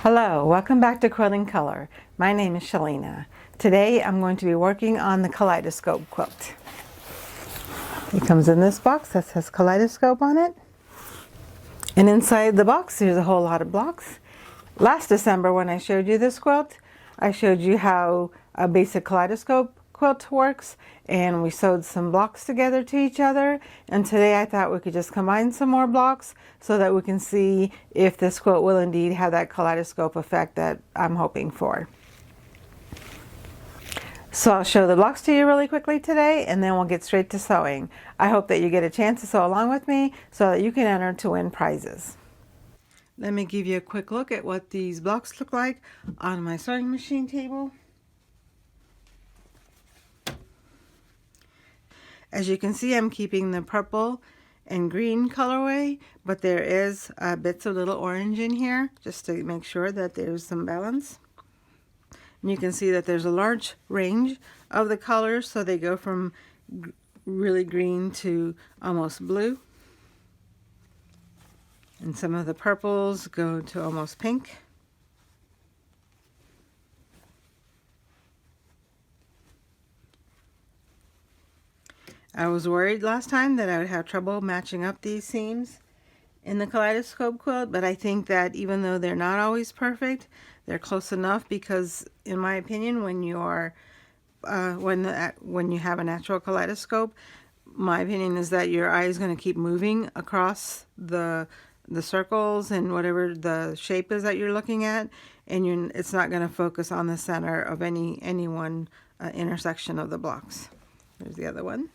Hello, welcome back to Quilting Color. My name is Shalina. Today I'm going to be working on the Kaleidoscope quilt. It comes in this box that says Kaleidoscope on it. And inside the box there's a whole lot of blocks. Last December when I showed you this quilt, I showed you how a basic Kaleidoscope quilt works, and we sewed some blocks together to each other, and today I thought we could just combine some more blocks so that we can see if this quilt will indeed have that kaleidoscope effect that I'm hoping for. So I'll show the blocks to you really quickly today, and then we'll get straight to sewing. I hope that you get a chance to sew along with me so that you can enter to win prizes. Let me give you a quick look at what these blocks look like on my sewing machine table. As you can see, I'm keeping the purple and green colorway, but there is bits of little orange in here just to make sure that there's some balance. And you can see that there's a large range of the colors, so they go from really green to almost blue. And some of the purples go to almost pink. I was worried last time that I would have trouble matching up these seams in the Kaleidoscope quilt, but I think that even though they're not always perfect, they're close enough because, in my opinion, when you have a natural kaleidoscope, my opinion is that your eye is going to keep moving across the circles and whatever the shape is that you're looking at, and it's not going to focus on the center of any one intersection of the blocks. There's the other one.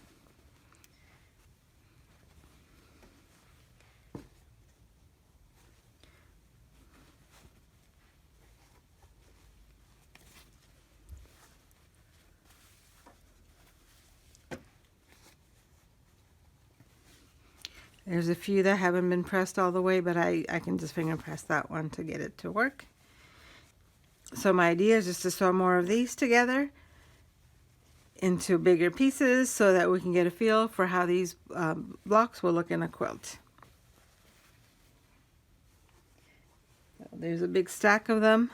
There's a few that haven't been pressed all the way, but I can just finger press that one to get it to work. So my idea is just to sew more of these together into bigger pieces so that we can get a feel for how these blocks will look in a quilt. There's a big stack of them.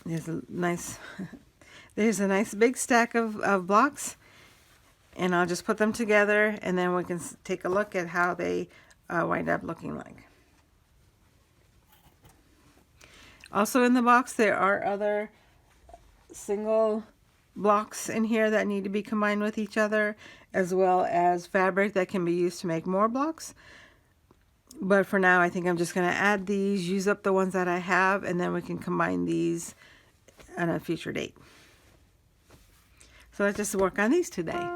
There's a nice big stack of blocks. And I'll just put them together, and then we can take a look at how they wind up looking like. Also in the box there are other single blocks in here that need to be combined with each other, as well as fabric that can be used to make more blocks. But for now I think I'm just going to add these, use up the ones that I have, and then we can combine these on a future date. So let's just work on these today.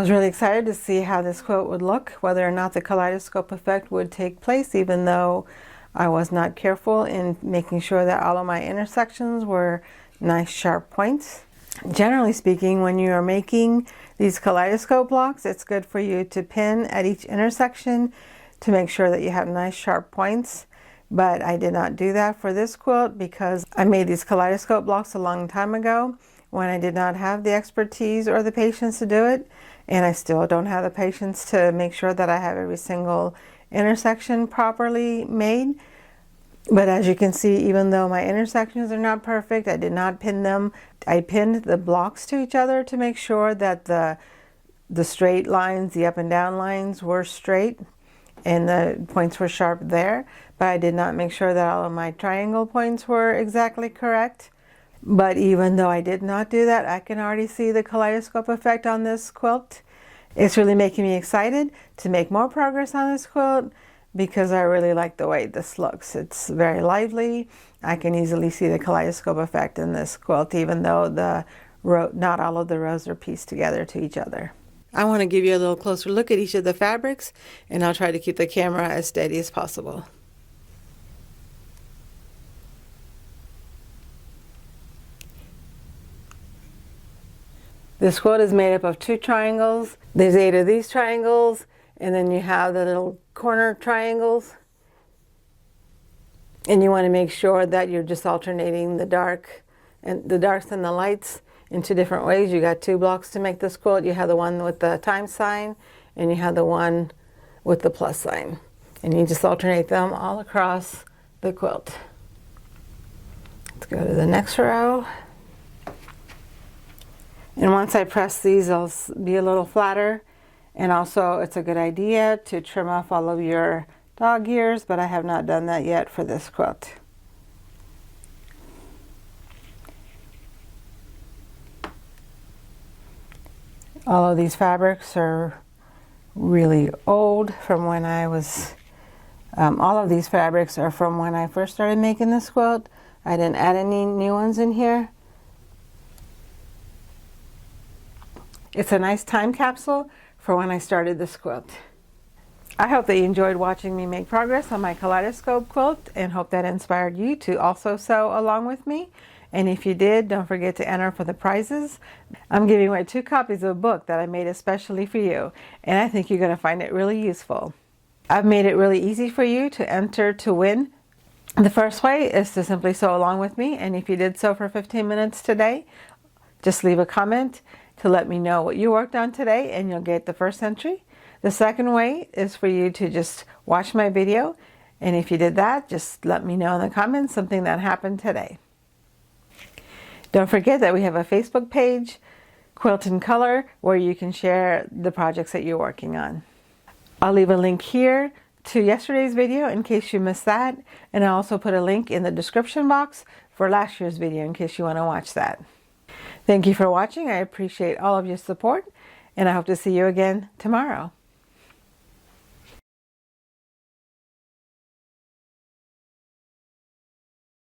was really excited to see how this quilt would look, whether or not the kaleidoscope effect would take place, even though I was not careful in making sure that all of my intersections were nice sharp points. Generally speaking, when you are making these kaleidoscope blocks, it's good for you to pin at each intersection to make sure that you have nice sharp points. But I did not do that for this quilt because I made these kaleidoscope blocks a long time ago when I did not have the expertise or the patience to do it. And I still don't have the patience to make sure that I have every single intersection properly made. But as you can see, even though my intersections are not perfect, I did not pin them. I pinned the blocks to each other to make sure that the straight lines, the up and down lines were straight and the points were sharp there. But I did not make sure that all of my triangle points were exactly correct. But even though I did not do that, I can already see the kaleidoscope effect on this quilt. It's really making me excited to make more progress on this quilt because I really like the way this looks. It's very lively. I can easily see the kaleidoscope effect in this quilt, even though not all of the rows are pieced together to each other. I want to give you a little closer look at each of the fabrics, and I'll try to keep the camera as steady as possible. This quilt is made up of 2 triangles. There's 8 of these triangles, and then you have the little corner triangles. And you want to make sure that you're just alternating the darks and the lights in 2 different ways. You got 2 blocks to make this quilt. You have the one with the time sign, and you have the one with the plus sign. And you just alternate them all across the quilt. Let's go to the next row. And once I press these, I'll be a little flatter. And also, it's a good idea to trim off all of your dog ears, but I have not done that yet for this quilt. All of these fabrics are really old from when I was, all of these fabrics are from when I first started making this quilt. I didn't add any new ones in here. It's a nice time capsule for when I started this quilt. I hope that you enjoyed watching me make progress on my kaleidoscope quilt and hope that inspired you to also sew along with me. And if you did, don't forget to enter for the prizes. I'm giving away 2 copies of a book that I made especially for you, and I think you're going to find it really useful. I've made it really easy for you to enter to win. The first way is to simply sew along with me, and if you did sew for 15 minutes today, just leave a comment to let me know what you worked on today, and you'll get the first entry. The second way is for you to just watch my video, and if you did that, just let me know in the comments something that happened today. Don't forget that we have a Facebook page, Quilt in Color, where you can share the projects that you're working on. I'll leave a link here to yesterday's video in case you missed that, and I'll also put a link in the description box for last year's video in case you want to watch that. Thank you for watching. I appreciate all of your support, and I hope to see you again tomorrow.